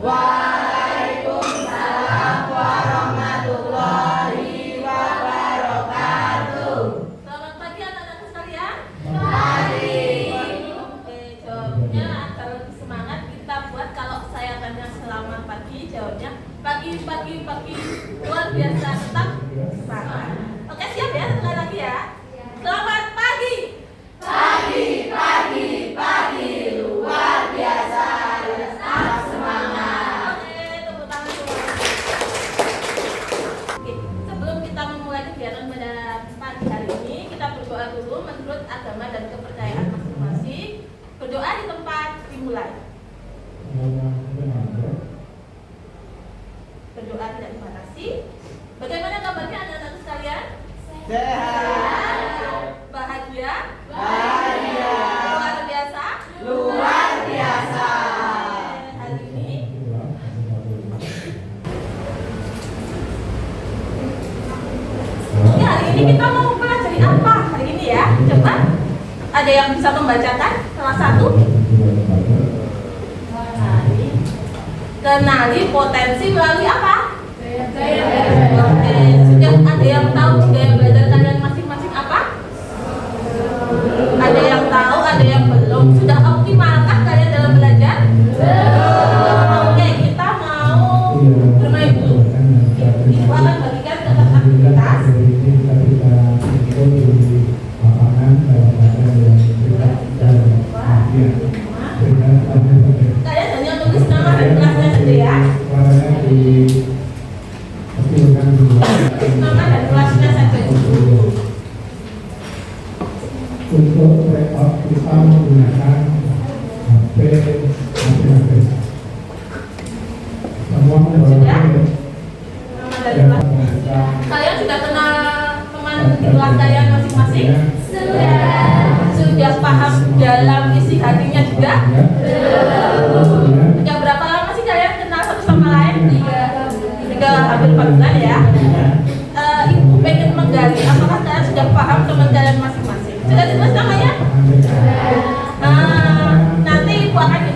Waalaikumsalam warahmatullahi wabarakatuh. Selamat pagi anak-anakku sekalian. Pagi. Oke, jawabnya agar lebih semangat kita buat kalau saya tanya selamat pagi, jawabnya pagi. Luar biasa, tetap semangat. Oke, siap ya? Sekali lagi ya. Selamat pagi. Pagi, luar biasa, tetap semangat. Oke, tepuk tangan semua. Oke, sebelum kita memulai kegiatan pada pagi hari ini, kita berdoa dulu menurut agama dan kepercayaan masing-masing. Berdoa di tempat dimulai. Berdoa tidak dibatasi. Bagaimana kabarnya anak-anak sekalian? Sehat, Bahagia? bahagia, Luar biasa? luar biasa. Hari ini kita mau mempelajari apa hari ini ya? Coba ada yang bisa membacakan salah satu? Kenali potensi melalui apa? Oke, sudah ada yang tahu gaya belajar kalian masing-masing apa? Ada yang tahu, ada yang belum. Sudah optimalkah kalian dalam belajar? Oke, kita mau bermain dulu. Ibu akan bagikan daftar aktivitas. Kalian hanya tulis nama dan kelasnya saja ya. Nama dan kelasnya saja. Untuk record kita menggunakan HP masing-masing. Semua membawa Nama dan kelas. Kalian sudah kenal teman di kelas kalian masing-masing? Sudah paham dalam isi hatinya juga? Sudah berapa lama sih kalian kenal satu sama lain? Tiga hampir 4 bulan ya. Ibu pengen menggali apakah kalian sudah paham teman kalian masing-masing. Sudah ditulis namanya? Nanti ibu akan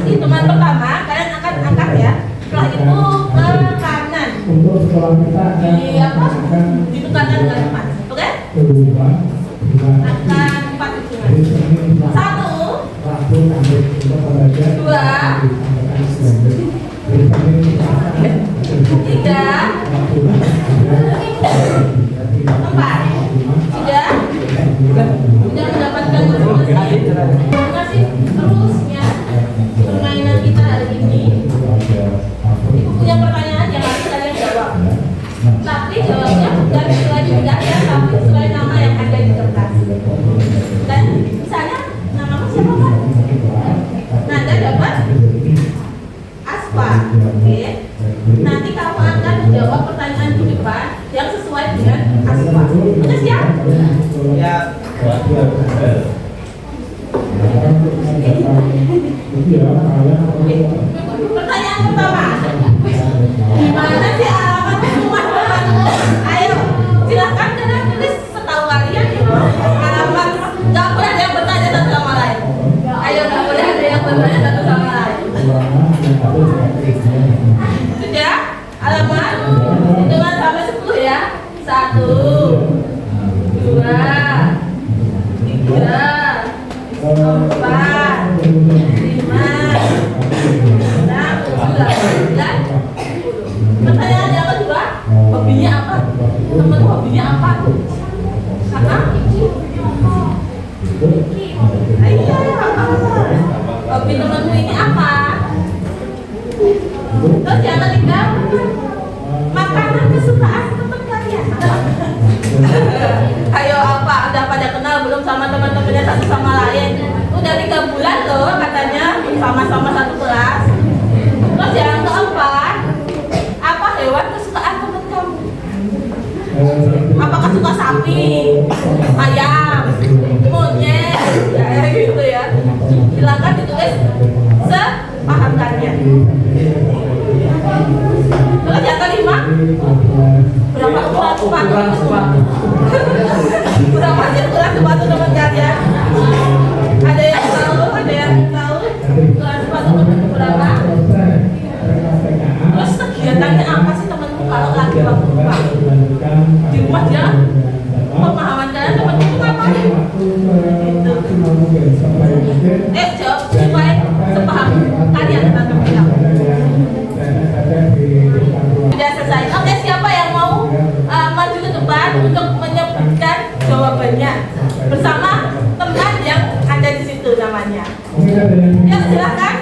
hitungan pertama kalian akan angkat ya. Setelah itu ke kanan. untuk sekolah kita akan Ditukarkan dengan 4. Oke? berubah Akan 4 hitungan. 1, 3, 4. Sudah mendapatkan masing-masing. Terima kasih terusnya permainan kita hari ini. Ibu punya pertanyaan yang harus kalian jawab. Tapi jawabnya bukan sesuai tidak ya, tapi sesuai nama yang ada di kertas. Dan misalnya namamu siapa kan? Nanda dapat Aspa. Oke. Nanti kamu akan menjawab pertanyaan di depan yang sesuai dengan Aspa. Oke siap? Ya. Pertanyaan pertama. Gimana sih alamat rumah temanmu? Ayo, silakan kalian tulis setahu kalian alamat. Gak boleh ada yang bertanya satu sama lain. Ayo, gak boleh ada yang bertanya satu sama lain. Sudah? Alamat? Hitungan sampai 10 ya. 1, 2, 3, 4, 5, 6, 7, 8, 9, 10. Pertanyaan yang kedua, hobinya apa? Temen hobinya apa? Apa? Iya, hobi temenmu ini apa? Terus yang ketiga, makanan kesukaan teman kalian. Ayo apa? Udah pada kenal belum sama teman-temannya satu sama lain? Udah 3 bulan loh katanya sama-sama satu kelas. Terus yang keempat, apa hewan kesukaan teman kamu? Apakah suka sapi, ayam, monyet, ya gitu ya. Silakan ditulis sepahamkannya. Terus yang kelima, berapa ukuran sepatu? Berapa sih ukuran sepatu teman kalian? Ada yang tahu? Ukuran sepatu berapa? sebaik mungkin. Jawab supaya sepaham kalian tentang beliau. Sudah selesai. Oke, siapa yang mau maju ke depan untuk menyebutkan jawabannya bersama teman yang ada di situ namanya? Ya, silakan.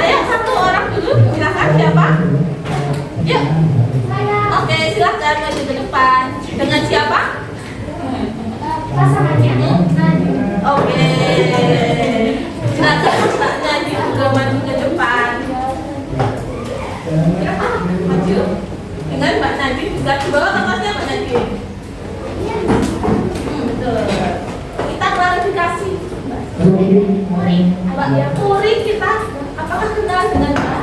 Ayo, satu orang dulu, silakan. Siapa? Yuk. Oke, silakan maju ke depan. Dengan siapa? Pasangannya. Oke. Silakan Mbak Nadi juga maju ke depan. Maju. Dengan Mbak Nadi juga di bawah kertasnya Mbak Nadi. Betul. Kita klarifikasi. Mbak Puri kita apakah kenal dengan Mbak?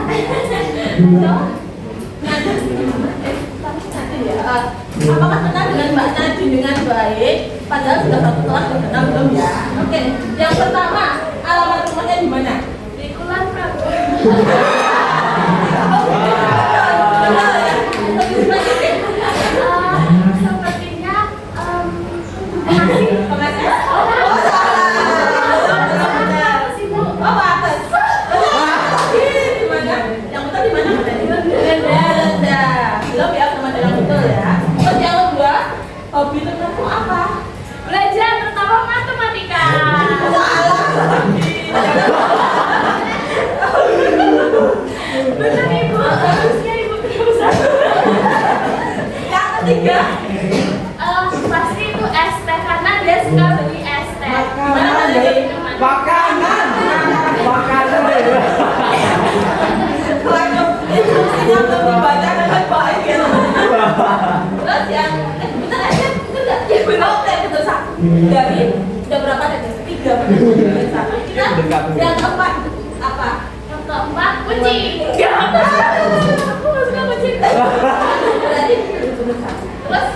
Apakah kenal dengan Mbak Nadi dengan baik? Padahal sudah satu kelas kenal belum ya? Oke. Yang pertama, alamat rumahnya di mana? Di Kulon Progo. Sepertinya hobi temanmu apa? belajar terutama matematika. Benar ibu, harusnya ibu berusaha. Yang ketiga, pasti itu ST karena dia suka beli ST. Makanan. yang lebih banyak dengan baik ya. Terus yang bener aja enggak? Ya benar, oke betul satu. Dari udah berapa tadi? 3 satu. Yang keempat apa? Yang keempat kucing. Aku nggak suka kucing. Berarti betul satu. Terus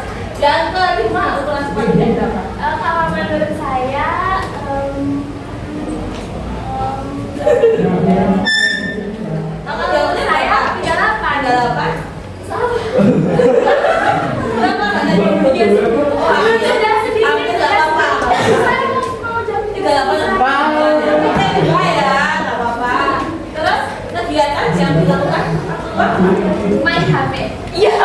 yang kelima ukuran sepatunya berapa? Kalau menurut saya Kalau saya 38. 38. Berapa ada di Iya, sudah sedikit. Hampir nggak apa-apa. Saya mau jam 38 ya, nggak apa-apa. Terus kegiatan yang dilakukan main HP. iya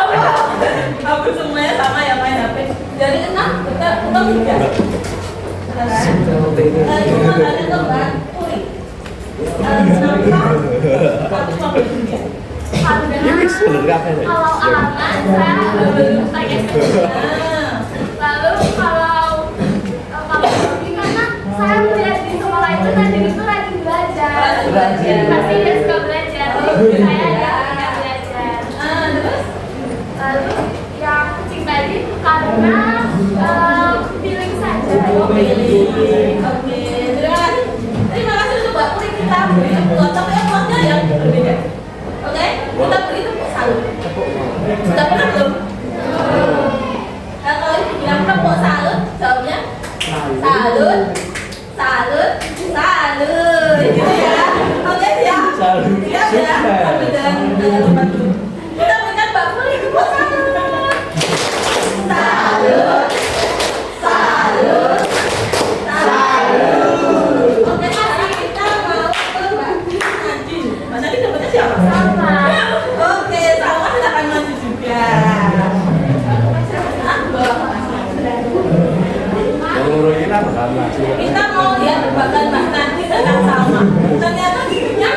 hampir semuanya sama ya main HP. Dari 6 kita 3. Cuma tadi tuh Mbak Puri. Kalau alamat saya belum pakai lalu kalau hobi karena saya melihat di sekolah itu tadi itu rajin belajar. Pasti dia suka belajar. Jadi saya ada belajar. Terus Lalu yang kucing tadi karena feeling saja. Oke, terima kasih untuk Mbak Puri. Kita beri tepuk tangan yang berbeda. Oke, kita beri tepuk salut. Sudah pernah belum? Kalau bilang tepuk salut, jawabnya salut, salut, salut. Gitu ya. Oke, siap. Siap ya. Sambil jalan tempat dulu. Kita berikan Mbak Puri tepuk salut. Salut, salut, salut. Oke, sekarang kita mau ke Mbak Nadi. Mbak Nadi namanya siapa? Sama. Oke, Salma silakan maju juga. Kita mau lihat berbagai Mbak Nadi tentang Salma. Ternyata dirinya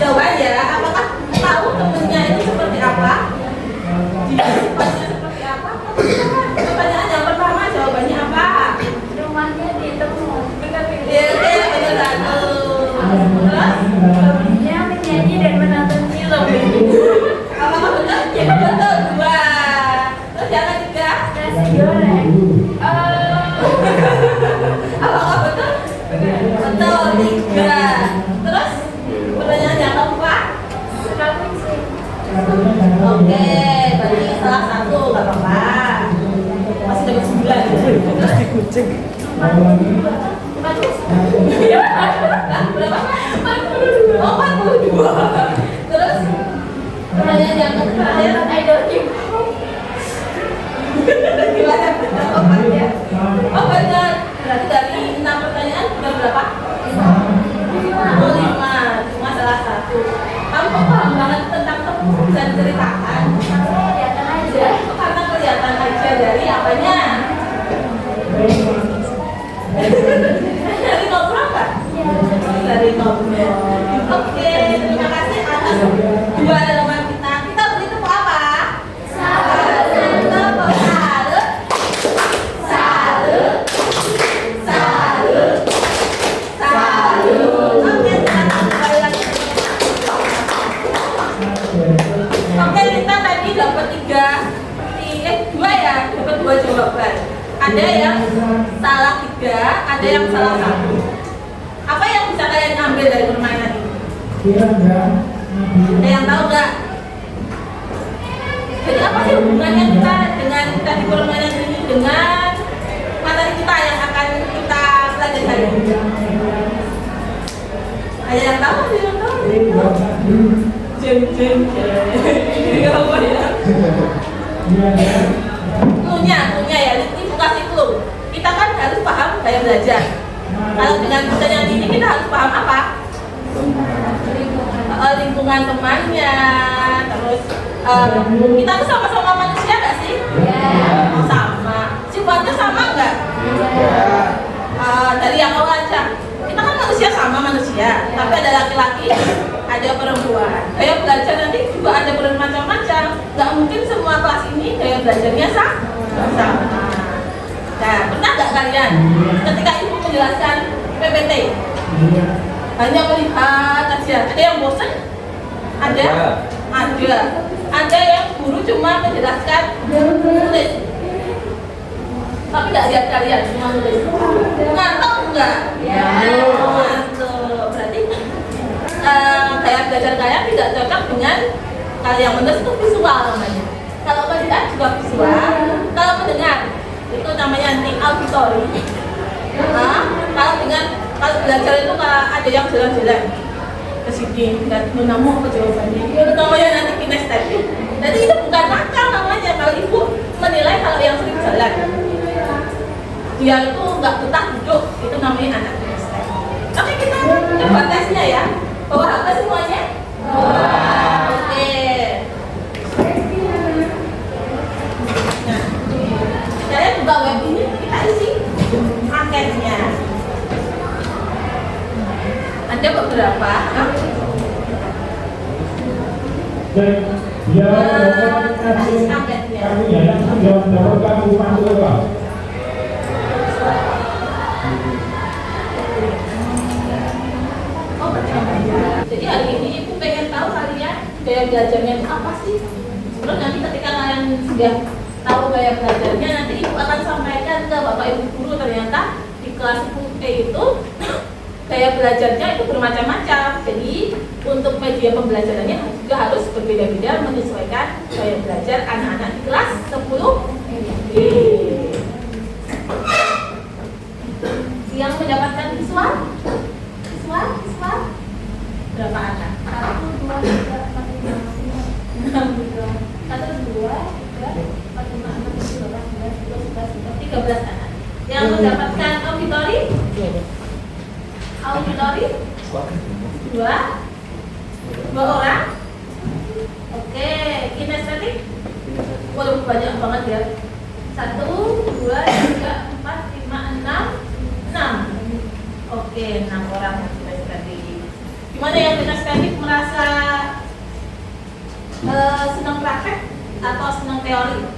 jawaban ya. Apakah tahu temennya itu seperti apa? Dia sifatnya seperti apa? Pertanyaan yang pertama jawabannya apa? Rumahnya di tempat. Iya, benar satu. Terus? Hobinya menyanyi dan menonton film. Apakah benar? Ya betul, 2. Terus yang ketiga? Nasi goreng. Apakah betul? Betul, 3. Terus? Pertanyaan yang keempat? Suka kucing. Oke, berarti salah satu, gak apa-apa. Masih dapat 9. Terus? Kucing. Berapa? 42. Oh, 42. Terus? Pertanyaan yang terakhir? Idol K-pop. Gimana jawabannya? Oh benar. Berarti dari 6 pertanyaan udah berapa? 5. Cuma salah satu. Kamu kok paham banget tentang tepung dan ceritakan? Kelihatan aja. Karena kelihatan aja dari apanya? Dari ngobrol nggak? Dari ngobrol. Oke, terima kasih atas 2 elemen kita. Kita beri tepuk apa? Salut. Tepuk salut. Salut. Salut. Salut. Oke, silakan kembali lagi. Oke, kita tadi dapat 2 ya, dapat 2 jawaban. Ada yang salah 3, ada yang salah 1. Apa yang bisa kalian ambil dari permainan ini? Ada yang tahu nggak? Jadi apa sih hubungannya kita dengan tadi permainan ini dengan materi kita yang akan kita pelajari hari ini? Ada yang tahu? Ada yang tahu? Jeng. Ini apa ya? Cluenya ya, ini kasih clue. Kita kan harus paham gaya belajar. Kalau dengan pertanyaan ini kita harus paham apa? Lingkungan temannya, terus kita tuh sama-sama manusia nggak sih? Oh, sama. Sifatnya sama nggak? Dari yang awal aja, kita kan manusia, tapi ada laki-laki, ada perempuan. Gaya belajar nanti juga ada bermacam-macam. Nggak mungkin semua kelas ini gaya belajarnya sama. Nah, pernah nggak kalian ketika ibu menjelaskan PPT hanya melihat aja, ada yang bosan? Ada. Ada yang guru cuma menjelaskan tulis, tapi nggak lihat kalian cuma nulis. Ngantuk nggak? Ya. Ngantuk. Berarti gaya belajar kalian tidak cocok dengan kalau yang menulis itu visual namanya. Kalau melihat juga visual. Kalau mendengar itu namanya nanti auditory. Kalau belajar itu ada yang jalan-jalan ke sini dan menemukan apa jawabannya. Itu namanya nanti kinestetik. Jadi itu bukan nakal namanya. Kalau ibu menilai kalau yang sering jalan, dia itu nggak betah duduk, itu namanya anak kinestetik. Oke, kita coba tesnya ya. Bawa apa semuanya? Oke. Nah, saya buka web ini, kita isi anketnya. Ada beberapa. Dan dia dapat kasih kamu ya, dapat kamu masuk apa? Jadi hari ini ibu pengen tahu kalian gaya belajarnya itu apa sih? Terus nanti ketika kalian sudah tahu gaya belajarnya, nanti ibu akan sampaikan ke bapak ibu guru ternyata di kelas 10E itu gaya belajarnya itu bermacam-macam. Jadi untuk media pembelajarannya juga harus berbeda-beda menyesuaikan gaya belajar anak-anak di kelas 10E. Yang mendapatkan visual berapa anak? 1, 2, 3, 4, 5, 6, 7, 1, 2, 3, 4, 5, 6, 7, 8, 9, 10, 11, 12, 13 anak. Yang mendapatkan auditory? Dua orang. Oke, kinestetik? Waduh, banyak banget ya. 1, 2, 3, 4, 5, 6. Oke, 6 orang yang kinestetik. Gimana yang kinestetik merasa senang praktek atau senang teori?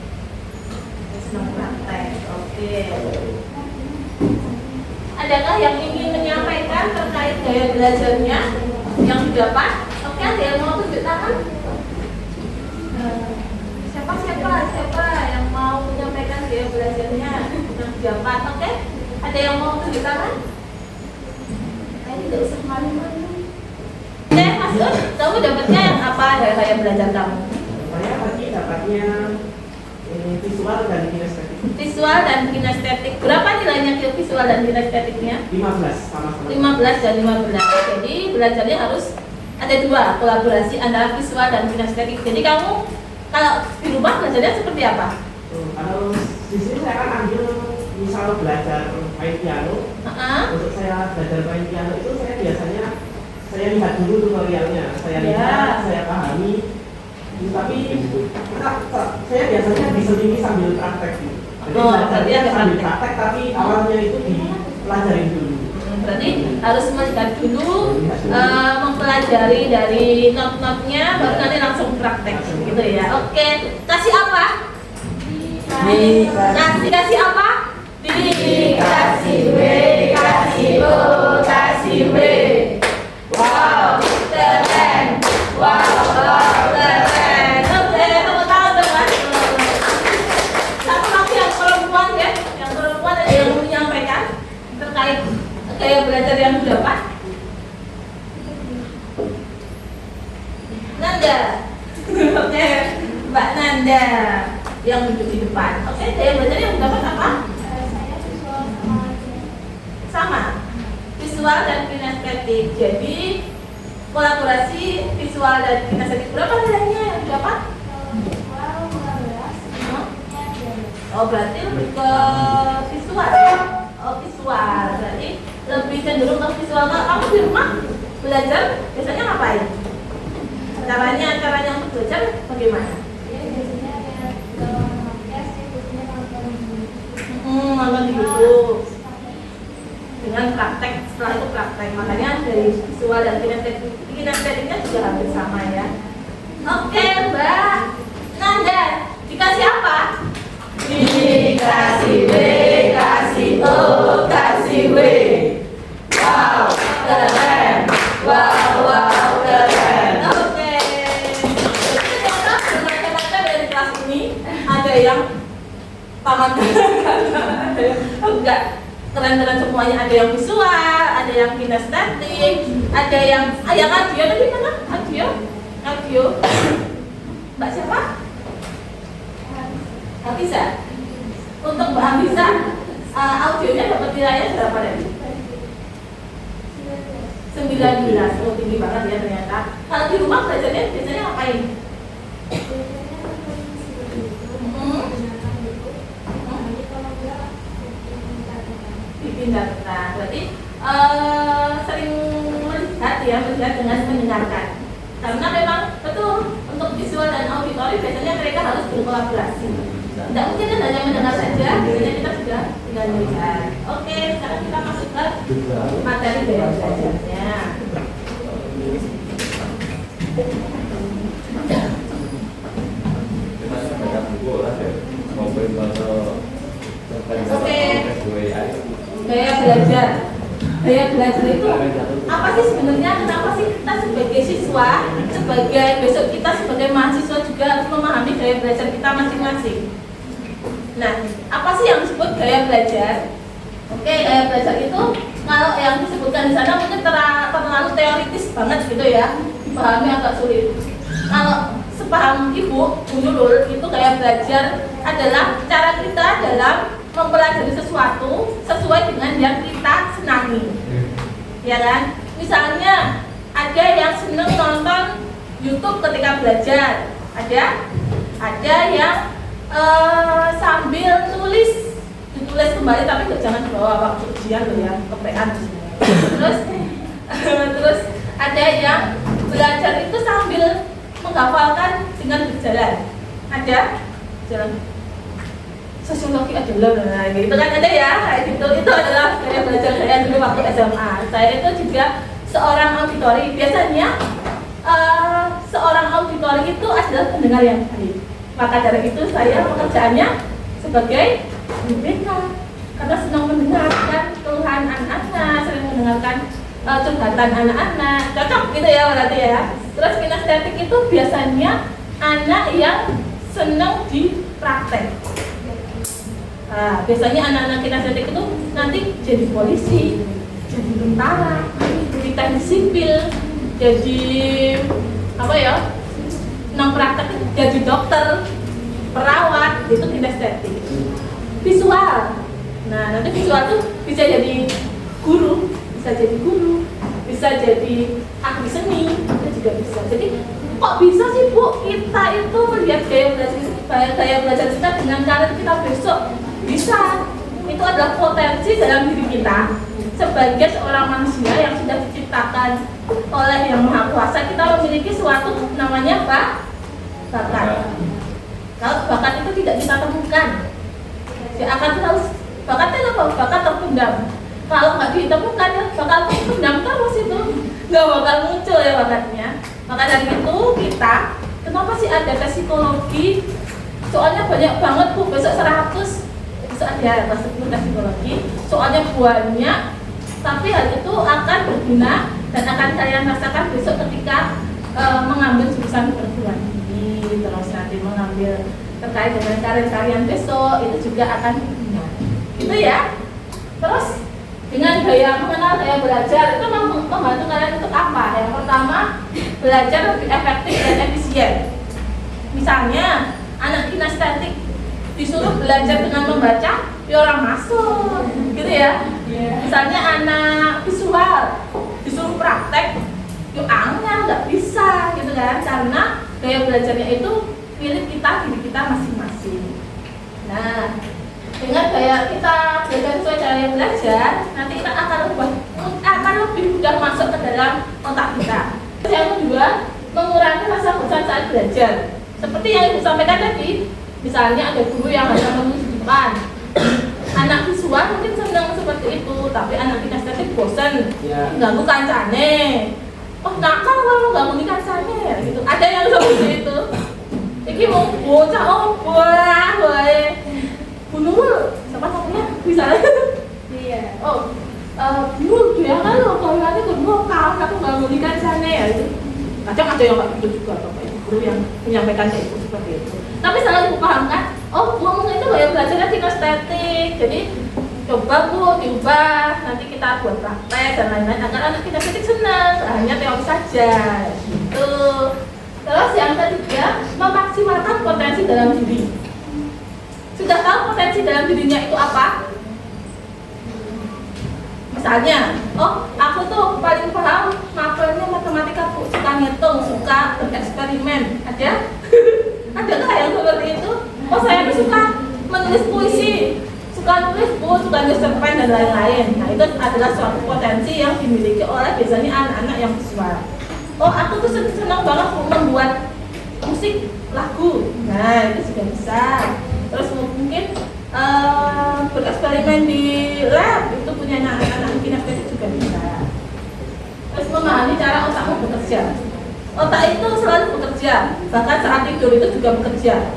Senang praktek. Oke. Adakah yang ingin menyampaikan terkait gaya belajarnya yang didapat? Oke, ada yang mau tunjuk tangan? Siapa yang mau menyampaikan gaya belajarnya yang didapat? Oke, ada yang mau tunjuk tangan? Saya tidak usah malu-malu. Oke, Mas Ud, kamu dapatnya yang apa dari gaya belajar kamu? Saya tadi dapatnya visual dan kinestetik. Visual dan kinestetik. Berapa nilainya visual dan kinestetiknya? 15 sama-sama. 15 dan 15. Jadi belajarnya harus ada 2 kolaborasi antara visual dan kinestetik. Jadi kamu kalau di rumah belajarnya seperti apa? Kalau di sini saya akan ambil misal belajar main piano, untuk saya belajar main piano itu saya biasanya saya lihat dulu tutorialnya, saya lihat, saya pahami. Tapi saya biasanya diselingi sambil praktek gitu. Jadi belajarnya sambil praktek, tapi awalnya itu dipelajari dulu. Berarti harus melihat dulu, mempelajari dari not-notnya, baru nanti langsung praktek, gitu ya. Oke, kasih apa? Kasih apa? Dikasih W, kasih O, kasih W. Wow, keren. Wow, keren. Oke, tepuk tangan dong, Mas. Satu lagi yang perempuan ya, yang perempuan ada yang mau menyampaikan terkait gaya belajar yang didapat. Nanda. Oke, Mbak Nanda yang duduk di depan. Oke, gaya belajar yang didapat apa? Saya visual Sama. Visual dan kinestetik. Jadi kolaborasi visual dan kinestetik. Berapa nilainya yang didapat? visual 15. Oh, berarti lebih ke visual. Oh, visual. Berarti lebih cenderung ke visual. Kalau kamu di rumah belajar biasanya ngapain? Caranya untuk belajar bagaimana? Ya biasanya ya kalau podcast ya biasanya nonton di Nonton di YouTube dengan praktek. Setelah itu praktek. Makanya dari visual dan kinestetiknya juga hampir sama ya. Oke, Mbak Nanda, dikasih apa? Dikasih W, kasih O, kasih W. Wow, keren. Wow, keren. Oke. Ternyata bermacam-macam dari kelas ini. Ada yang taman ada yang enggak keren-keren semuanya. Ada yang visual, ada yang kinestetik, ada yang audio tadi mana? Audio. Mbak siapa? Bisa. Untuk Mbak Bisa, audionya dapat nilainya berapa tadi? 19. Oh, tinggi banget ya ternyata. Kalau di rumah belajarnya biasanya ngapain? Bikin data. Berarti sering melihat dengan mendengarkan. Karena memang betul untuk visual dan auditori biasanya mereka harus berkolaborasi. Tidak mungkin kan hanya mendengar saja, biasanya kita sudah tinggal melihat. Oke, sekarang kita masuk ke materi gaya belajarnya. Oke, gaya belajar. Gaya belajar itu apa sih sebenarnya? Kenapa sih kita sebagai siswa, besok kita sebagai mahasiswa juga harus memahami gaya belajar kita masing-masing? Nah, apa sih yang disebut gaya belajar? Oke, gaya belajar itu kalau yang disebutkan di sana mungkin terlalu teoritis banget gitu ya, dipahami agak sulit. Kalau sepaham Ibu Nurul, itu gaya belajar adalah cara kita dalam mempelajari sesuatu sesuai dengan yang kita senangi, ya kan? Misalnya ada yang seneng nonton YouTube ketika belajar, ada yang sambil ditulis kembali tapi jangan bawa waktu ujian loh ya, kepean. Terus ada yang belajar itu sambil menghafalkan dengan berjalan, jalan sosiologi adalah gitu kan, ada ya kayak gitu. Itu adalah gaya belajar saya dulu waktu SMA. Saya itu juga seorang auditori. Biasanya seorang auditori itu adalah pendengar yang baik. Maka dari itu saya pekerjaannya sebagai BK karena senang mendengarkan keluhan anak-anak, sering mendengarkan curhatan anak-anak. Cocok gitu ya berarti ya. Terus kinestetik itu biasanya anak yang senang di praktek. Nah, biasanya anak-anak kinestetik itu nanti jadi polisi, jadi tentara, jadi teknik sipil, jadi apa ya? Praktek jadi dokter, perawat, itu kinestetik. Visual. Nah, nanti visual tuh bisa jadi guru, bisa jadi ahli seni, itu juga bisa. Jadi kok bisa sih Bu kita itu melihat gaya belajar kita dengan cara kita besok? Bisa. itu adalah potensi dalam diri kita sebagai seorang manusia yang sudah diciptakan oleh Yang Maha Kuasa. Kita memiliki suatu namanya bakat. Kalau bakat itu tidak kita temukan, ya akan terus bakatnya apa? Bakat terpendam. Kalau nggak ditemukan, ya bakal terpendam terus itu, nggak bakal muncul ya bakatnya. Maka dari itu kita, kenapa sih ada tes psikologi? Soalnya banyak banget Bu, besok 100 besok ada tes psikologi. Soalnya banyak, tapi hal itu akan berguna dan akan kalian rasakan besok ketika mengambil jurusan perguruan tinggi, terus nanti mengambil terkait dengan karir kalian besok itu juga akan berguna. Itu ya. Terus dengan mengenal gaya belajar itu membantu kalian untuk apa? Yang pertama, belajar lebih efektif dan efisien. Misalnya anak kinestetik disuruh belajar dengan membaca, ya orang masuk, gitu ya. Misalnya anak visual disuruh praktek, ya angnya nggak bisa, gitu kan? Karena gaya belajarnya itu milik kita, diri kita masing-masing. Nah, dengan gaya kita belajar sesuai gaya belajar, nanti kita akan lebih mudah masuk ke dalam otak kita. Yang kedua, mengurangi rasa bosan saat belajar. Seperti yang Ibu sampaikan tadi, misalnya ada guru yang hanya menulis di depan. Anak visual mungkin senang seperti itu, tapi anak kinestetik bosan, ganggu kancane. Oh nakal kalau ganggu kancane, gitu. Ada yang seperti itu. Iki mau bocah, boleh. Bunur, siapa namanya? Misalnya. Iya. Oh, Bunur dia kan lo kalau nanti kedua kawan aku ganggu kancane ya itu. Kadang ada yang nggak begitu juga, Bapak Ibu guru yang menyampaikan kayak itu seperti itu. Tapi setelah Ibu pahamkan, oh ngomong itu gaya belajarnya kinestetik, jadi coba Bu diubah, nanti kita buat praktek dan lain-lain agar anak kinestetik senang, hanya teori saja, gitu. Terus yang ketiga, memaksimalkan potensi dalam diri. Sudah tahu potensi dalam dirinya itu apa? Misalnya, oh aku tuh paling paham mapelnya matematika Bu, suka ngitung, suka bereksperimen. Ada? Ada nggak yang seperti itu? Oh saya tuh suka menulis puisi, suka nulis Bu, suka nulis cerpen dan lain-lain. Nah itu adalah suatu potensi yang dimiliki oleh biasanya anak-anak yang visual. Oh aku tuh senang banget Bu membuat musik lagu. Nah itu juga bisa. Terus mungkin bereksperimen di lab itu punya anak-anak kinestetik juga bisa. Terus memahami cara otakmu bekerja. Otak itu selalu bekerja, bahkan saat tidur itu juga bekerja.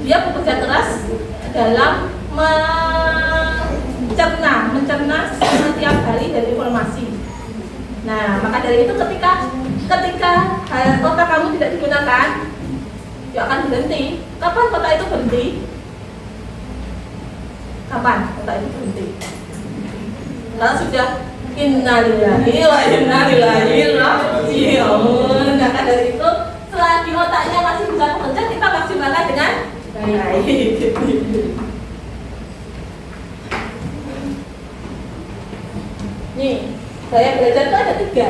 Dia bekerja keras dalam mencerna setiap hari dari informasi. Nah, maka dari itu ketika otak kamu tidak digunakan, dia akan berhenti. Kapan otak itu berhenti? Kapan otak itu berhenti? Kalau sudah innalillahi wa inna ilaihi raji'un. Maka dari itu selagi otaknya masih bisa bekerja, kita maksimalkan dengan baik. Nih, gaya belajar itu ada 3.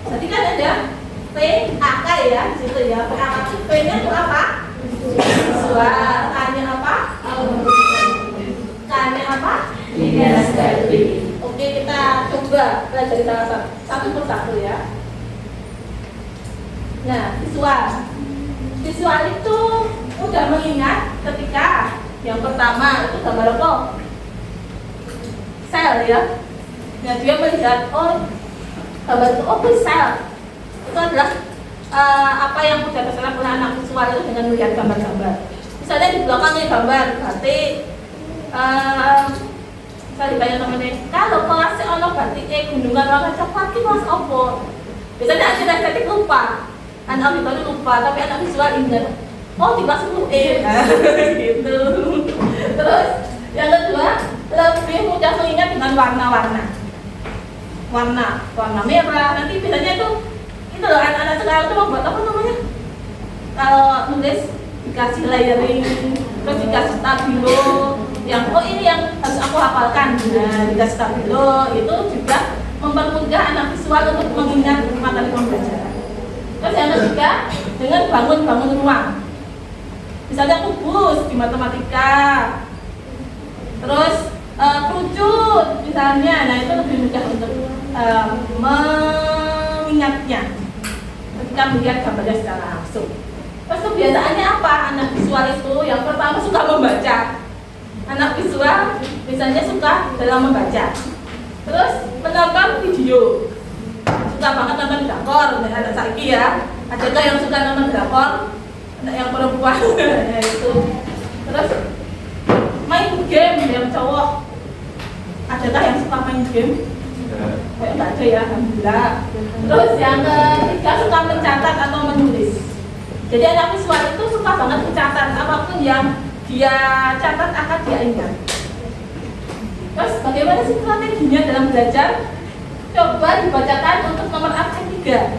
Tadi kan ada PAK ya, di situ ya. PAK itu P-nya itu apa? Visual. K-nya apa? K-nya apa? Kinestetik. Oke, kita coba pelajari salah satu persatu ya. Nah, visual. Visual itu mudah mengingat ketika yang pertama itu gambar apa? Sel ya. Nah, dia melihat gambar itu sel. Itu adalah apa yang mudah terserap oleh anak visual itu dengan melihat gambar-gambar. Misalnya di belakangnya gambar, berarti saya ditanya temennya, kalau kelasnya ono batik gunungan warna coklat itu kelas apa? Biasanya anak kinestetik lupa, anak auditori lupa, tapi anak visual ingat. Oh di kelas itu gitu. Terus yang kedua, lebih mudah mengingat dengan warna-warna. Warna merah. Nanti biasanya itu loh anak-anak sekarang itu membuat apa namanya? Kalau nulis dikasih layering, terus dikasih stabilo. Yang ini yang harus aku hafalkan. Nah, dikasih stabilo itu juga mempermudah anak visual untuk mengingat materi pembelajaran. Terus yang ketiga, dengan bangun ruang. Misalnya kubus di matematika. Terus kerucut misalnya, nah itu lebih mudah untuk mengingatnya ketika melihat gambarnya secara langsung. Terus kebiasaannya apa? Anak visual itu yang pertama suka membaca. Anak visual misalnya suka dalam membaca. Terus menonton video. Suka banget nonton drakor, anak saiki ya. Adakah yang suka nonton drakor? Anak yang perempuan ya itu. Terus main game yang cowok. Adakah yang suka main game? Kayak enggak ada ya, alhamdulillah. Terus yang ketiga suka mencatat atau menulis. Jadi anak visual itu suka banget mencatat, apapun yang dia catat akan dia ingat. Terus bagaimana sih strateginya dalam belajar? Coba dibacakan untuk nomor absen 3.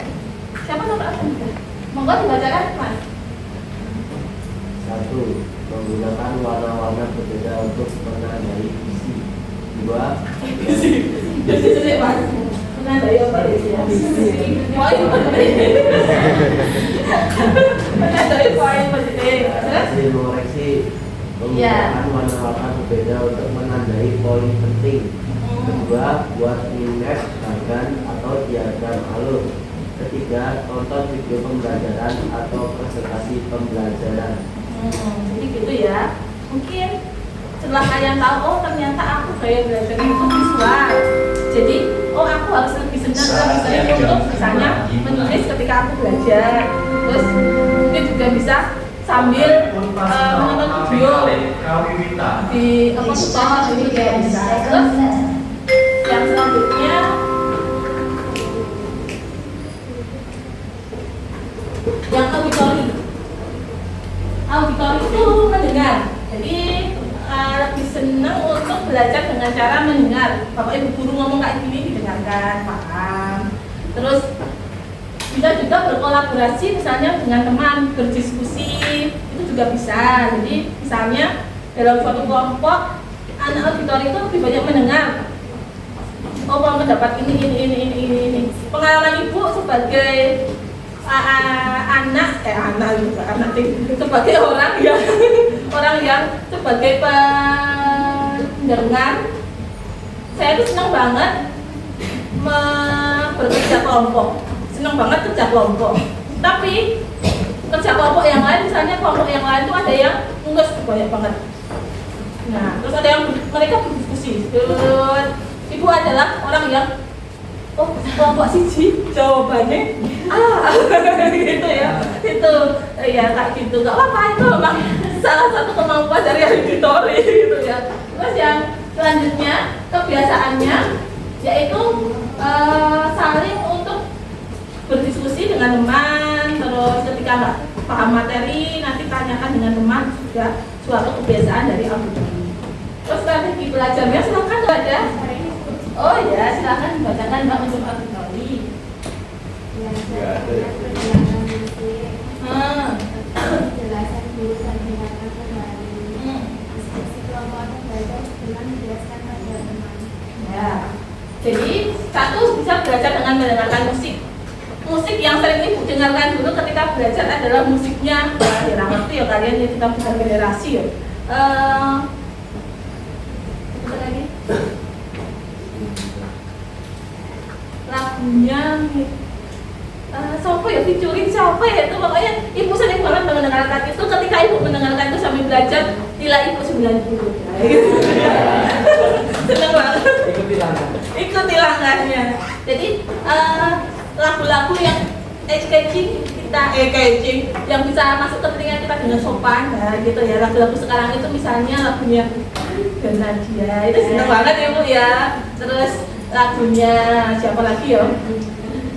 Siapa nomor absen 3? Monggo dibacakan, Mas. 1. Menggunakan warna-warna berbeda untuk menandai isi. 2. Jadi Mas. Menandai apa ya? Poin penting. Menandai poin penting. Terus Mengoreksi. Menggunakan warna-warna berbeda untuk menandai poin penting. Kedua, buat minus bagan atau diagram alur. Ketiga, tonton video pembelajaran atau presentasi pembelajaran. Jadi gitu ya. Mungkin setelah kalian tahu, oh ternyata aku gaya belajarnya itu visual. Jadi, oh aku harus lebih senang untuk misalnya menulis ketika aku belajar. Terus mungkin juga bisa sambil menonton video di tutor ini juga bisa. Terus yang selanjutnya yang auditori. Auditori itu mendengar. Jadi lebih senang untuk belajar dengan cara mendengar. Bapak ibu guru ngomong kayak gini didengarkan, paham. Terus bisa juga berkolaborasi misalnya dengan teman, berdiskusi itu juga bisa. Jadi misalnya dalam suatu kelompok anak auditori itu lebih banyak mendengar. Oh, mendapat ini. Pengalaman ibu sebagai sebagai orang yang sebagai pendengar, saya tuh senang banget bekerja kelompok, senang banget kerja kelompok. Tapi kerja kelompok yang lain, misalnya kelompok yang lain tuh ada yang enggak banyak banget. Nah, terus ada yang mereka berdiskusi. Ibu adalah orang yang kelompok siji jawabannya gitu ya, itu ya kayak gitu, nggak apa-apa, itu memang salah satu kemampuan dari auditori gitu ya. Terus yang selanjutnya kebiasaannya yaitu saling untuk berdiskusi dengan teman. Terus ketika nggak paham materi nanti tanyakan dengan teman, juga suatu kebiasaan dari auditori. Terus strategi belajarnya silakan ada. Oh ya, silakan dibacakan Mbak untuk auditori. Penjelasan jurusan tindakan kembali. Diskusi kelompok atau belajar dengan menjelaskan pada teman. Ya. Jadi satu bisa belajar dengan mendengarkan musik. Musik yang sering ibu dengarkan dulu ketika belajar adalah musiknya Ira waktu ya kalian yang kita bukan generasi ya. Apa lagi? Lagunya siapa ya, featuring siapa ya, itu pokoknya ibu sering banget mendengarkan itu. Ketika ibu mendengarkan itu sambil belajar nilai ibu 90 seneng banget, ikuti langkahnya. Jadi lagu-lagu yang catching yang bisa masuk ke telinga kita dengan sopan, nah gitu ya. Lagu-lagu sekarang itu misalnya lagunya Nadia itu seneng banget ya bu ya. Terus lagunya siapa lagi ya?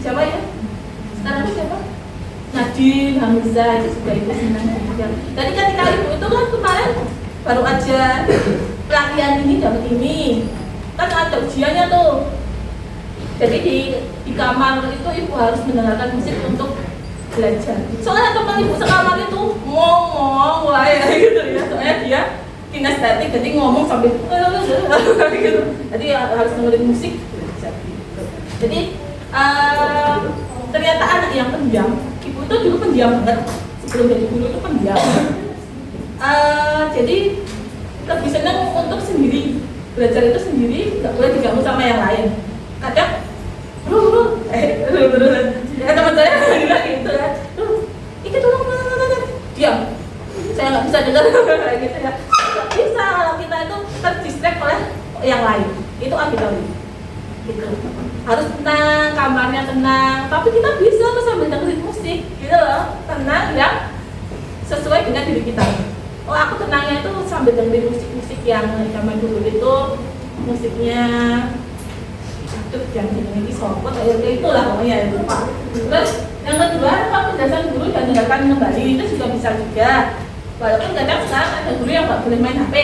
Siapa ya? Sekarang itu siapa? Nadine, Hamzah itu juga ibu senang juga. Jadi ketika ibu itu kan kemarin baru aja pelatihan ini dapat ini, kan ada ujiannya tuh. Jadi di kamar itu ibu harus mendengarkan musik untuk belajar. Soalnya teman ibu sekamar itu ngomong wah ya gitu ya. Soalnya dia kinestetik, jadi ngomong sambil gitu. Jadi harus dengerin musik belajar gitu. Jadi ternyata anak yang pendiam, ibu itu dulu pendiam banget sebelum jadi guru itu pendiam. Jadi lebih senang untuk sendiri belajar itu sendiri, nggak boleh diganggu sama yang lain. Kadang teman saya bilang gitu ya, ini tolong diam, saya nggak bisa dengar kayak gitu ya. Nggak bisa kalau kita itu terdistract oleh yang lain, itu auditori gitu. Harus tenang, kamarnya tenang, tapi kita bisa tuh sambil dengerin musik gitu loh, tenang yang sesuai dengan diri kita. Oh, aku tenangnya itu sambil dengerin musik-musik yang zaman dulu itu, musiknya aduh yang ini sopot kayak itulah pokoknya itu Pak. Terus yang kedua, kalau penjelasan guru dan dengarkan kembali itu juga bisa juga. Walaupun kadang sekarang ada guru yang nggak boleh main HP,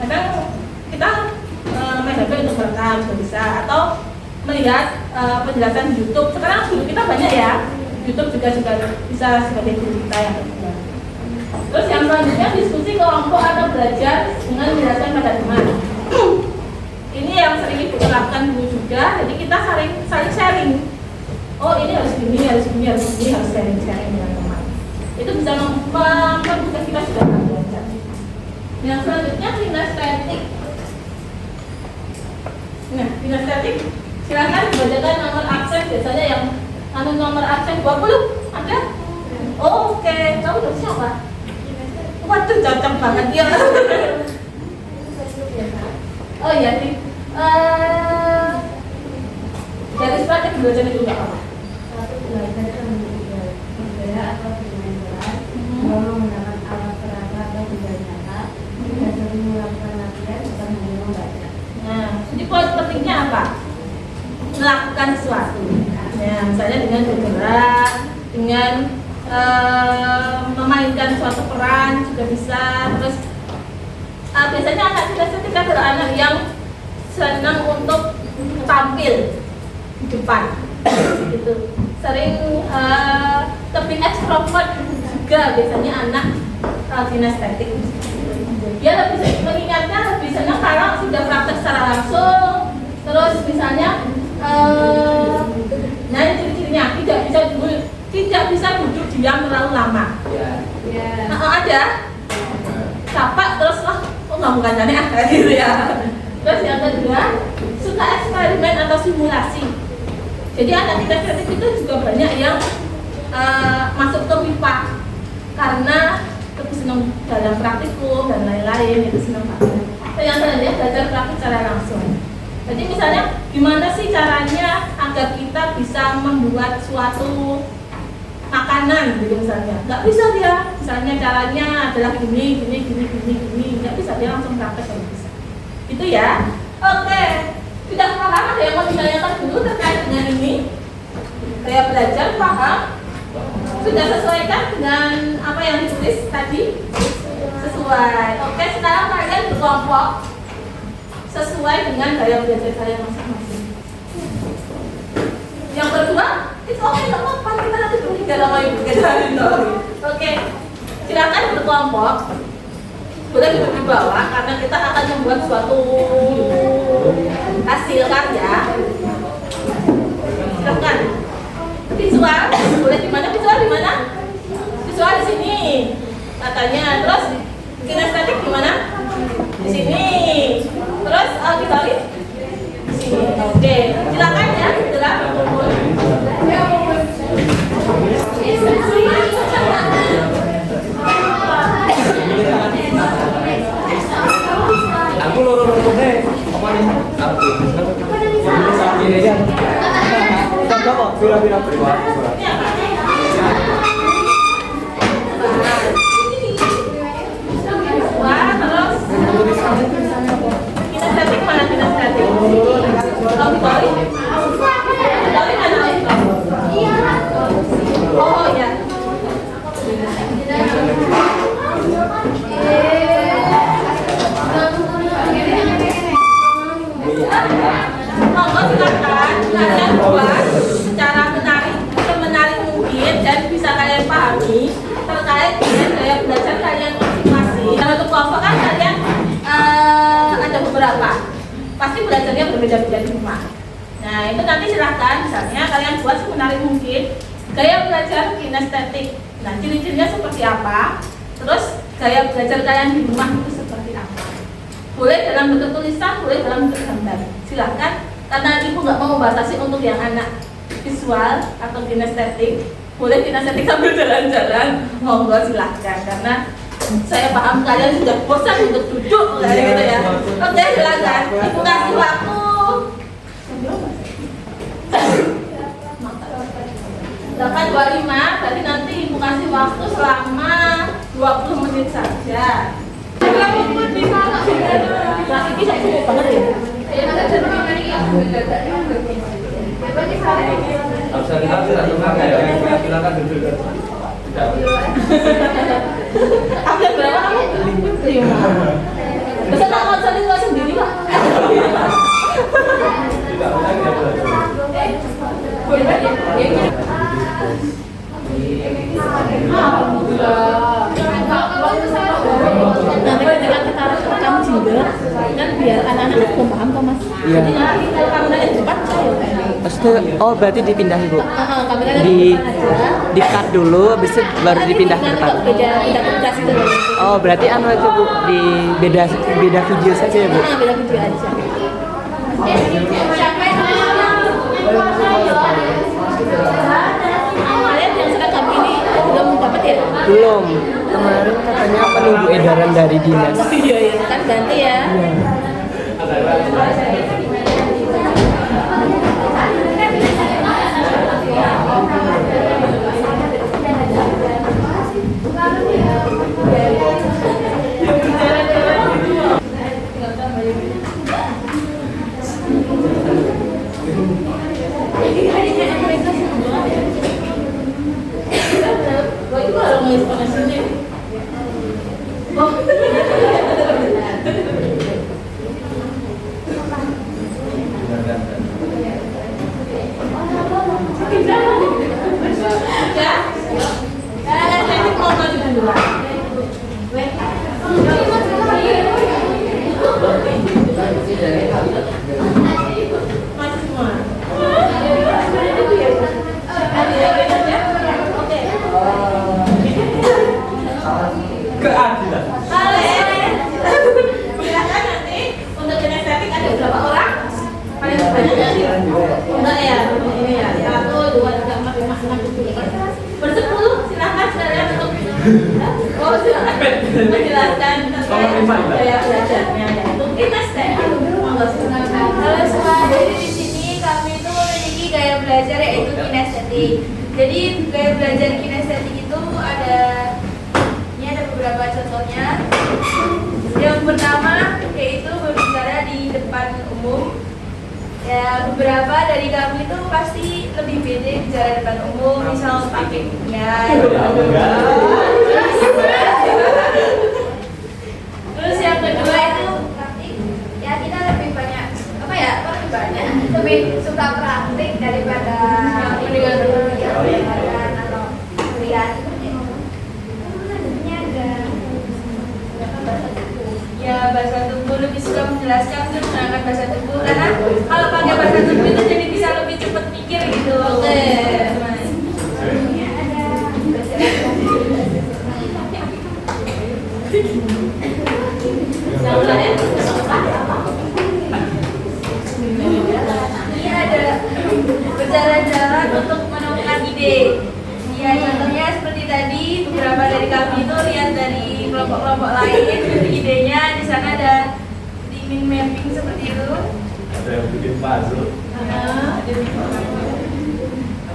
kadang kita main HP untuk merekam juga bisa, atau melihat penjelasan di YouTube. Sekarang guru kita banyak ya, YouTube juga bisa sebagai guru kita yang kedua. Terus yang selanjutnya diskusi kelompok atau belajar dengan menjelaskan pada teman. Ini yang sering ibu lakukan dulu juga, jadi kita saling sharing. Oh ini harus gini, harus gini, harus gini, harus sharing dengan teman. Itu bisa mempermudah kita juga dalam belajar. Yang selanjutnya kinestetik. Nah, kinestetik silakan dibacakan nomor absen, biasanya yang nomor absen 20 ada? Oh, oke, kamu udah siapa? Waduh, cocok banget ya. Oh iya nih, garis praktek belajarnya juga apa? Satu, belajar budaya atau bermain keras, dua, menggunakan alat perangkat atau benda nyata, tiga, sering melakukan latihan bukan hanya membaca. Nah, jadi poin pentingnya apa? Melakukan sesuatu. Nah, misalnya dengan bergerak, dengan memainkan suatu peran juga bisa. Terus biasanya anak kita adalah anak yang senang untuk tampil di depan, gitu. Sering lebih ekstrovert juga biasanya anak kinestetik. Dia lebih mengingatnya lebih senang kalau sudah praktek secara langsung. Terus misalnya, nah ciri-cirinya tidak bisa duduk diam terlalu lama. Ada capak terus nggak bukan aneh gitu ya. Terus yang kedua, suka eksperimen atau simulasi. Jadi anak kinestetik itu juga banyak yang masuk ke MIPA karena lebih senang dalam praktikum dan lain-lain, itu senang banget. Yang selanjutnya belajar praktik secara langsung. Jadi misalnya gimana sih caranya agar kita bisa membuat suatu makanan gitu misalnya, nggak bisa dia, misalnya caranya adalah gini, nggak bisa dia langsung praktek kalau bisa. Itu ya. Oke, sudah paham? Ada yang mau ditanyakan dulu terkait dengan ini? Saya belajar paham? Sudah sesuaikan dengan apa yang ditulis tadi? Sesuai. Oke, sekarang kalian berkelompok sesuai dengan gaya belajar kalian masing-masing. Yang kedua, itu oke, nggak apa-apa, kita nanti bertiga sama ibu kejarin. Oke, silakan berkelompok. Boleh duduk di bawah karena kita akan membuat suatu hasil karya. Silakan. Visual, boleh di mana visual di mana? Visual di sini katanya. Terus kinestetik di mana? Di sini. Terus auditori di sini. Oke, silakan ya, segera berkumpul. Aku loro-loro deh. Apa nih? Aku. Ini aja. Coba kok pira-pira berdua. Kinestetik mana kinestetik? Auditori? Auditori mana auditori? Oh ya. Monggo silakan kalian buat secara menarik mungkin dan bisa kalian pahami terkait dengan gaya belajar kalian masing-masing. Kalau untuk kelompok kan kalian ada beberapa, pasti belajarnya berbeda-beda di rumah. Nah itu nanti silahkan misalnya kalian buat semenarik mungkin gaya belajar kinestetik. Nah ciri-cirinya seperti apa, terus gaya belajar kalian di rumah itu seperti apa. Boleh dalam bentuk tulisan, boleh dalam bentuk gambar. Silahkan, karena ibu nggak mau membatasi untuk yang anak visual atau kinestetik. Boleh kinestetik sambil jalan-jalan, monggo silahkan. Karena saya paham kalian sudah bosan untuk duduk kayak gitu ya. Oke, silakan. Ibu kasih waktu. Silakan 25, berarti nanti ibu kasih waktu selama 20 menit saja. Grafiknya saya suka banget ya. Silakan duduk. Ambil berapa kamu? 5. Bisa tak konsolin lo sendiri lah. Nanti ketika kita rekam jingle kan biar anak-anak belum paham kok mas. Jadi nanti kalau kameranya di depan saya. Oh berarti dipindah ibu? Kameranya Di depan aja. di cut dulu, habis itu baru dipindah ke depan. Beda tugas itu. Oh berarti anu itu bu di beda video saja ya bu? Beda video aja. Siapa yang kalian yang seragam ini belum dapat ya? Belum. Kemarin katanya menunggu edaran dari dinas. Iya kan ganti ya. Menjelaskan tentang gaya belajarnya yaitu kinestetik. Halo semua, jadi di sini kami itu memiliki gaya belajar yaitu kinestetik. Jadi gaya belajar kinestetik itu ini ada beberapa contohnya. Yang pertama yaitu berbicara di depan umum. Ya, beberapa dari kami itu pasti lebih pede bicara depan umum, misal pakai Terus yang kedua itu ya kita lebih banyak lebih suka praktik daripada mendengarkan atau melihat. Ya, bahasa tubuh lebih suka menjelaskan menggunakan bahasa tubuh karena kalau pakai bahasa tubuh itu jadi bisa lebih cepat mikir gitu. Oke. Yang lain ini ada berjalan-jalan untuk menemukan ide. Ya, contohnya seperti tadi beberapa dari kami itu lihat dari kelompok-kelompok lain idenya di sana ada di mind mapping seperti itu. Ada yang bikin puzzle. Ada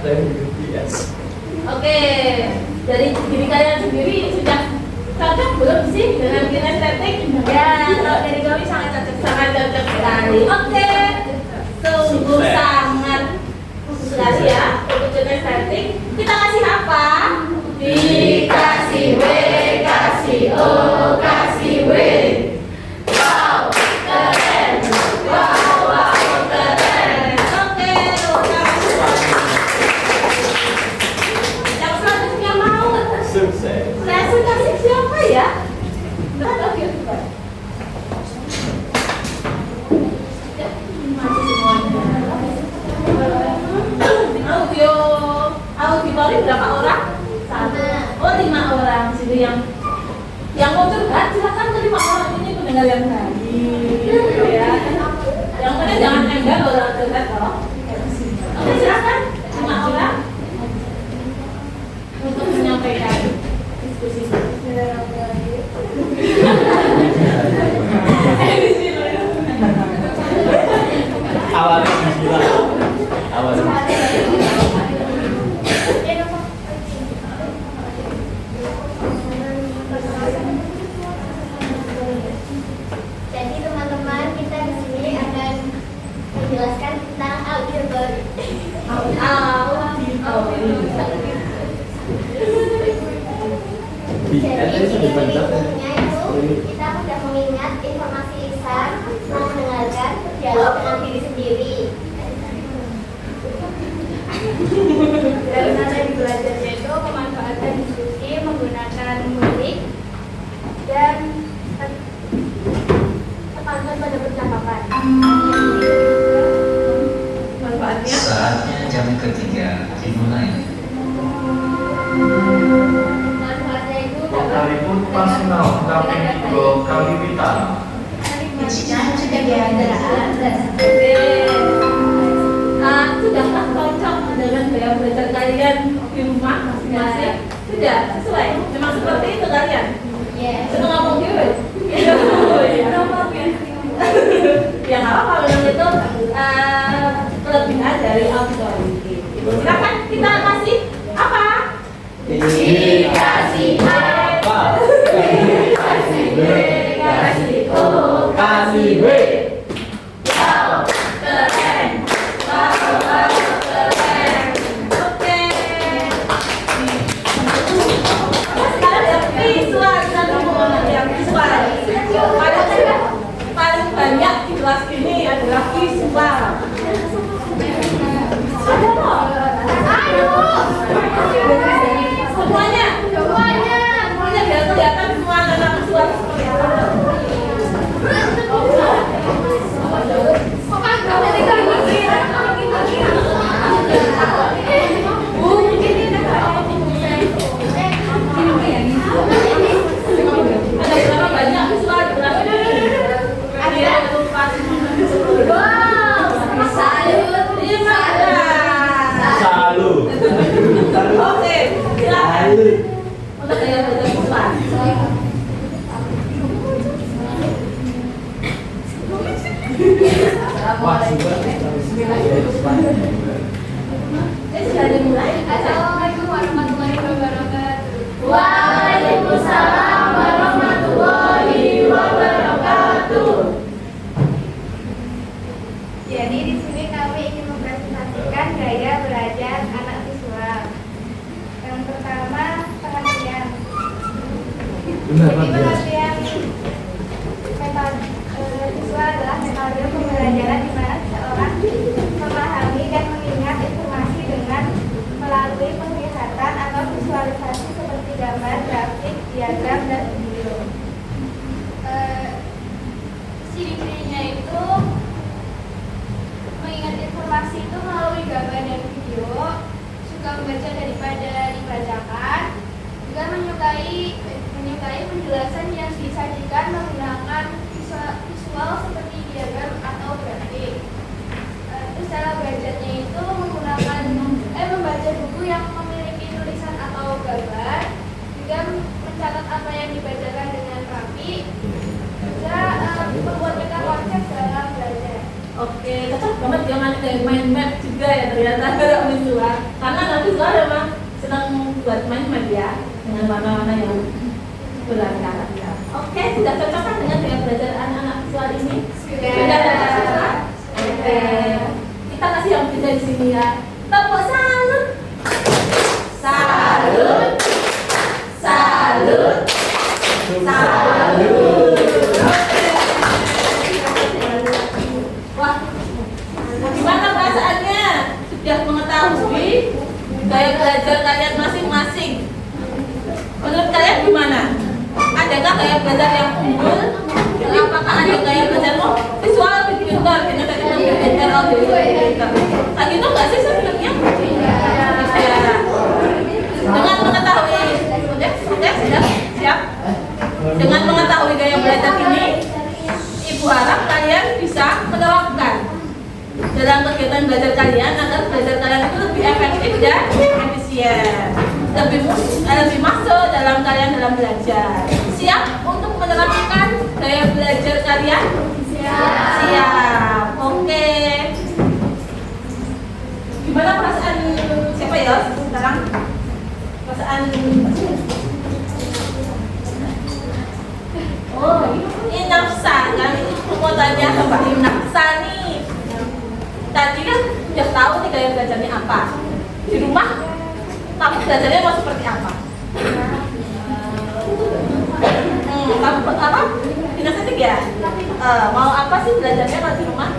yang bikin hias. Oke, dari diri kalian sendiri sudah cocok belum sih dengan kinestetik? Ya, kalau dari kami sangat cocok sekali. Oke, sungguh sangat sekali ya untuk kinestetik. Kita kasih apa? Dikasih W, kasih O, kasih W. Wow, keren. Wow, keren. Oke, yang selanjutnya mau Sukses. presentasi siapa ya? Oke, auditori berapa orang? 1. Oh, 5 orang. Situ yang mau curhat silakan ke 5 orang ini pendengar yang baik. Jadi teman-teman, kita di sini akan menjelaskan tentang audiobook. Jadi intinya itu kita mudah mengingat informasi lisan, mendengarkan, berdialog dengan diri sendiri. Dan cara belajarnya itu memanfaatkan diskusi menggunakan musik dan tekankan pada percakapan. Manfaatnya? Saatnya jam ketiga dimulai. Manfaatnya itu Sekalipun personal kami Ibu Kalibita. Sudahkah cocok dengan gaya belajar kalian di rumah masing-masing? Sudah sesuai? Memang seperti itu kalian? Seneng ngomong gitu? Ya nggak apa-apa, memang itu kelebihan dari audiobook. Silakan kita kasih apa? Dikasih apa? Dikasih B. Dikasih O. Kasih B. Paling banyak di kelas ini adalah visual. Semuanya biar kelihatan semua anak visual seperti apa. Ada berapa banyak visual di kelas ini? Salut. Oke, silakan untuk gaya belajar visual. Sudah dimulai? Assalamualaikum warahmatullahi wabarakatuh. Waalaikumsalam warahmatullahi wabarakatuh. Jadi di sini kami ingin mempresentasikan gaya belajar anak visual. Yang pertama, perhatian. Jadi perhatian metode visual adalah metode pembelajaran di mana seseorang memahami dan mengingat informasi dengan melalui penglihatan atau visualisasi seperti gambar, grafik, diagram, dan video. Ciri-cirinya itu mengingat informasi itu melalui gambar dan video, suka membaca daripada dibacakan, juga menyukai penjelasan yang disajikan menggunakan visual seperti diagram atau grafik. Terus cara belajarnya itu menggunakan membaca buku yang memiliki tulisan atau gambar, juga mencatat apa yang dibacakan dengan rapi, juga membuat peta konsep dalam belajar. Oke, cocok banget jangan kayak main map juga ya ternyata ada visual. Karena nanti visual memang senang buat main map ya dengan warna-warna yang berkarat-karat. Oke, sudah cocok kan dengan gaya belajar anak-anak visual ini? Sudah cocok? Oke, kita kasih yang bisa di sini ya. Tepuk salut. Salut. Salut. Salut. Wah, gimana perasaannya? Sudah mengetahui gaya belajar kalian masing-masing. Menurut kalian gimana? Adakah gaya belajar yang unggul? Apakah ada gaya belajar visual lebih pintar? Kita belajar audio pintar. Lagi itu nggak sih sebenarnya? Dengan mengetahui, oke, sudah siap. Dengan mengetahui gaya belajar ini, Ibu harap kalian bisa menerapkan dalam kegiatan belajar kalian agar belajar kalian itu lebih efektif dan efisien, lebih masuk dalam kalian dalam belajar. Siap untuk menerapkan gaya belajar kalian? Siap. Oke. ya, sekarang perasaan. Oh, ini nafsa kan? Itu mau tanya ke Mbak Im nafsa nih. Tadi kan udah tahu nih gaya belajarnya apa. Di rumah, kamu belajarnya mau seperti apa? Kamu apa? Kinestetik ya? Mau apa sih belajarnya kalau di rumah?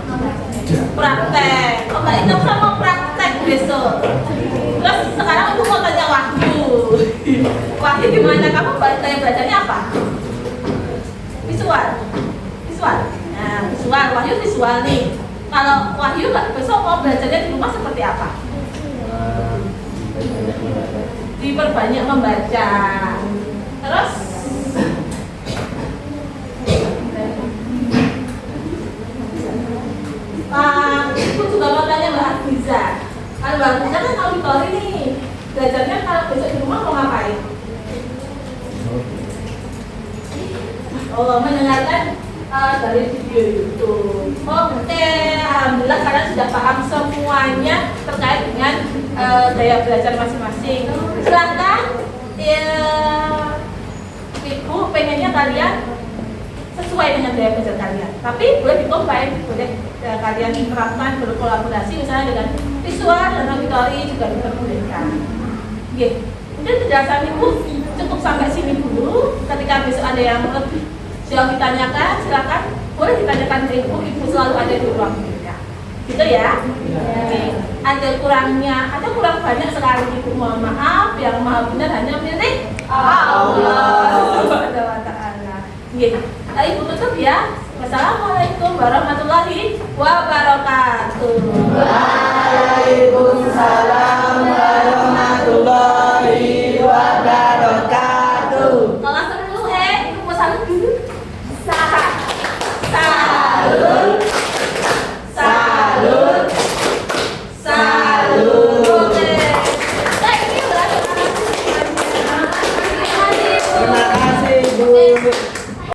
Praktek. Oh, Mbak Im nafsa mau praktek besok. Terus sekarang aku mau tanya Wahyu. Wahyu gimana kamu gaya belajarnya apa? Visual. Nah, visual. Wahyu visual nih. Kalau Wahyu besok mau belajarnya di rumah seperti apa? Diperbanyak membaca. Terus aku juga mau tanya Mbak Hadiza. Kalau Mbak Hadiza kan auditori nih. Belajarnya kalau besok di rumah mau ngapain? Oh, mendengarkan dari video YouTube. Oke, alhamdulillah kalian sudah paham semuanya terkait dengan gaya belajar masing-masing. Silakan, Ibu pengennya kalian sesuai dengan gaya belajar kalian. Tapi boleh dikombin, boleh kalian terapkan berkolaborasi misalnya dengan visual dan auditori juga diperbolehkan. Gitu. Mungkin penjelasan Ibu cukup sampai sini dulu. Ketika besok ada yang lebih jauh ditanyakan, silakan boleh ditanyakan ke Ibu selalu ada di ruang beda. Gitu ya? Oke. Ada kurangnya, ada kurang banyak sekali Ibu, mohon maaf. Yang maha benar hanya milik Allah Subhanahu wa ta'ala. Gitu. Ibu tutup ya. Wassalamualaikum warahmatullahi wabarakatuh.